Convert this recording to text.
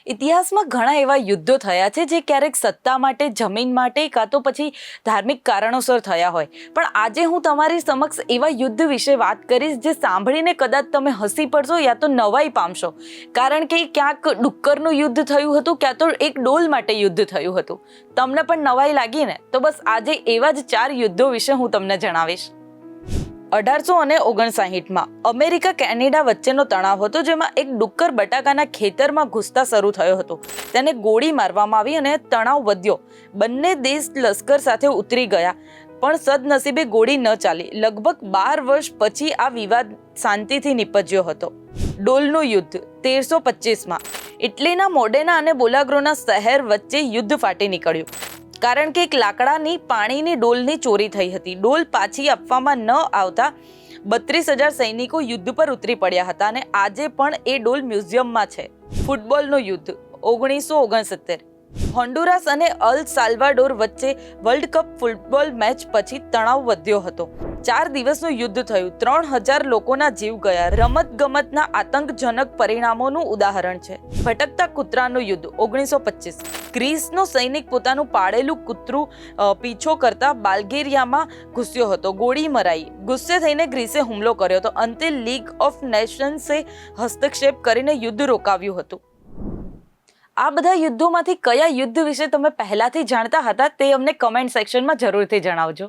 ઇતિહાસમાં ઘણા એવા યુદ્ધો થયા છે જે ક્યારેક સત્તા માટે, જમીન માટે, કાં તો પછી ધાર્મિક કારણોસર થયા હોય. પણ આજે હું તમારી સમક્ષ એવા યુદ્ધ વિશે વાત કરીશ જે સાંભળીને કદાચ તમે હસી પડશો યા તો નવાઈ પામશો. કારણ કે ક્યાંક ડુક્કરનું યુદ્ધ થયું હતું, ક્યાં તો એક ડોલ માટે યુદ્ધ થયું હતું. તમને પણ નવાઈ લાગી ને? તો બસ આજે એવા જ 4 યુદ્ધો વિશે હું તમને જણાવીશ. 1859માં અમેરિકા કેનેડા વચ્ચેનો તણાવ હતો, જેમાં એક ડુક્કર બટાકાના ખેતરમાં ઘૂસતા શરૂ થયો હતો. તેને ગોળી મારવામાં આવી અને તણાવ વધ્યો. બંને દેશ લશ્કર સાથે ઉતરી ગયા, પણ સદનસીબે ગોળી ન ચાલી. લગભગ 12 વર્ષ પછી આ વિવાદ શાંતિથી નિપજ્યો હતો. ડોલનું યુદ્ધ 1325માં ઇટલીના મોડેના અને બોલાગ્રોના શહેર વચ્ચે યુદ્ધ ફાટી નીકળ્યું, કારણ કે એક લાકડાની પાણીની ડોલની ચોરી થઈ હતી. ડોલ પાછી આપવામાં ન આવતા 32,000 સૈનિકો યુદ્ધ પર ઉતરી પડ્યા હતા અને આજે પણ એ ડોલ મ્યુઝિયમમાં છે. ફૂટબોલનું યુદ્ધ 1969. હોન્ડુરાસ અને અલ સાલ્વાડોર વચ્ચે વર્લ્ડ કપ ફૂટબોલ મેચ પછી તણાવ વધ્યો હતો. 4 દિવસનું યુદ્ધ થયું, 3,000 લોકોના જીવ ગયા. રમતગમતના આતંકજનક પરિણામોનું ઉદાહરણ છે. ભટકતા કૂતરાનું યુદ્ધ 1925. ગ્રીસનો સૈનિક પોતાનું પાળેલું કૂતરું પીછો કરતા બલ્ગેરિયામાં ઘૂસ્યો હતો. ગોળી મરાઈ. ગુસ્સે થઈને ગ્રીસે હુમલો કર્યો હતો. અંતે લીગ ઓફ નેશન્સે હસ્તક્ષેપ કરીને યુદ્ધ રોકાવ્યું હતું. આ બધા યુદ્ધોમાંથી કયા યુદ્ધ વિશે તમે પહેલાથી જાણતા હતા તે અમને કમેન્ટ સેક્શનમાં જરૂરથી જણાવજો.